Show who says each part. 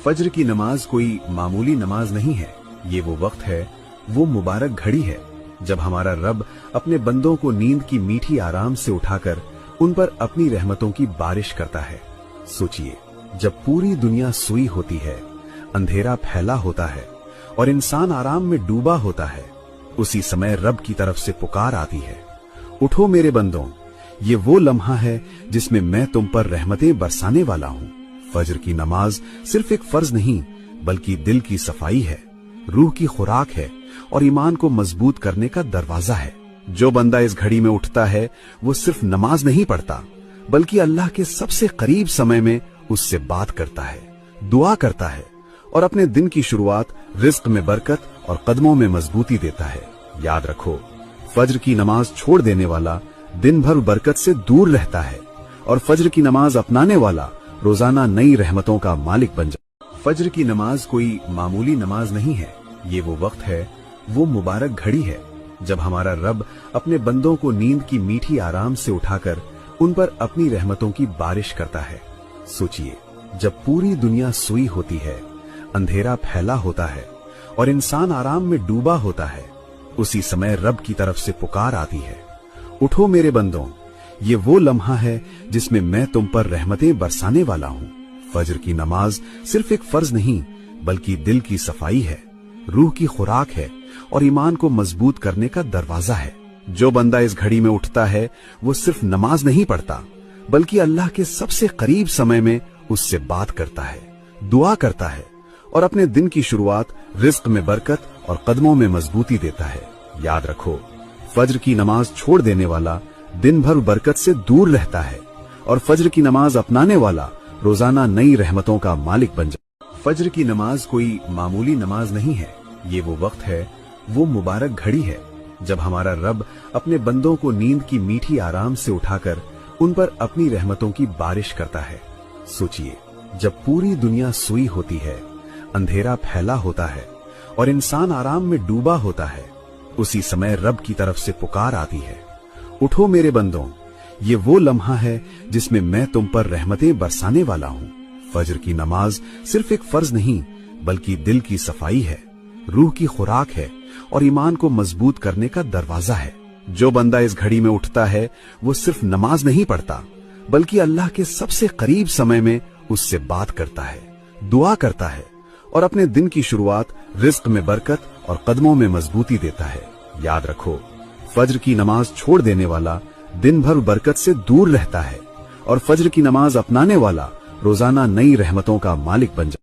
Speaker 1: फज्र की नमाज कोई मामूली नमाज नहीं है। ये वो वक्त है, वो मुबारक घड़ी है जब हमारा रब अपने बंदों को नींद की मीठी आराम से उठाकर उन पर अपनी रहमतों की बारिश करता है। सोचिए, जब पूरी दुनिया सोई होती है, अंधेरा फैला होता है और इंसान आराम में डूबा होता है, उसी समय रब की तरफ से पुकार आती है, उठो मेरे बंदों, ये वो लम्हा है जिसमें मैं तुम पर रहमतें बरसाने वाला हूँ। फज्र की नमाज सिर्फ एक फर्ज नहीं बल्कि दिल की सफाई है, रूह की खुराक है और ईमान को मजबूत करने का दरवाजा है। जो बंदा इस घड़ी में उठता है वो सिर्फ नमाज नहीं पढ़ता बल्कि अल्लाह के सबसे करीब समय में उससे बात करता है, दुआ करता है और अपने दिन की शुरुआत रिज्क में बरकत और कदमों में मजबूती देता है। याद रखो, फज्र की नमाज छोड़ देने वाला दिन भर बरकत से दूर रहता है और फज्र की नमाज अपनाने वाला रोजाना नई रहमतों का मालिक बन जाता है। फज्र की नमाज कोई मामूली नमाज नहीं है। ये वो वक्त है, वो मुबारक घड़ी है जब हमारा रब अपने बंदों को नींद की मीठी आराम से उठाकर उन पर अपनी रहमतों की बारिश करता है। सोचिए, जब पूरी दुनिया सोई होती है, अंधेरा फैला होता है और इंसान आराम में डूबा होता है, उसी समय रब की तरफ से पुकार आती है, उठो मेरे बंदों, ये वो लम्हा है जिसमें मैं तुम पर रहमतें बरसाने वाला हूँ। फज्र की नमाज सिर्फ एक फर्ज नहीं बल्कि दिल की सफाई है, रूह की खुराक है और ईमान को मजबूत करने का दरवाजा है। जो बंदा इस घड़ी में उठता है वो सिर्फ नमाज नहीं पढ़ता बल्कि अल्लाह के सबसे करीब समय में उससे बात करता है, दुआ करता है और अपने दिन की शुरुआत रिज्क में बरकत और कदमों में मजबूती देता है। याद रखो, फज्र की नमाज छोड़ देने वाला दिन भर बरकत से दूर रहता है और फज्र की नमाज अपनाने वाला रोजाना नई रहमतों का मालिक बन जाता है। फज्र की नमाज कोई मामूली नमाज नहीं है। ये वो वक्त है, वो मुबारक घड़ी है जब हमारा रब अपने बंदों को नींद की मीठी आराम से उठाकर उन पर अपनी रहमतों की बारिश करता है। सोचिए, जब पूरी दुनिया सोई होती है, अंधेरा फैला होता है और इंसान आराम में डूबा होता है, उसी समय रब की तरफ से पुकार आती है, उठो मेरे बंदों, ये वो लम्हा है जिसमें मैं तुम पर रहमतें बरसाने वाला हूँ। फज्र की नमाज सिर्फ एक फर्ज नहीं बल्कि दिल की सफाई है, रूह की खुराक है और ईमान को मजबूत करने का दरवाजा है। जो बंदा इस घड़ी में उठता है वो सिर्फ नमाज नहीं पढ़ता बल्कि अल्लाह के सबसे करीब समय में उससे बात करता है, दुआ करता है और अपने दिन की शुरुआत रिज्क में बरकत और कदमों में मजबूती देता है। याद रखो, फज्र की नमाज छोड़ देने वाला दिन भर बरकत से दूर रहता है और फज्र की नमाज अपनाने वाला रोजाना नई रहमतों का मालिक बन जाता है।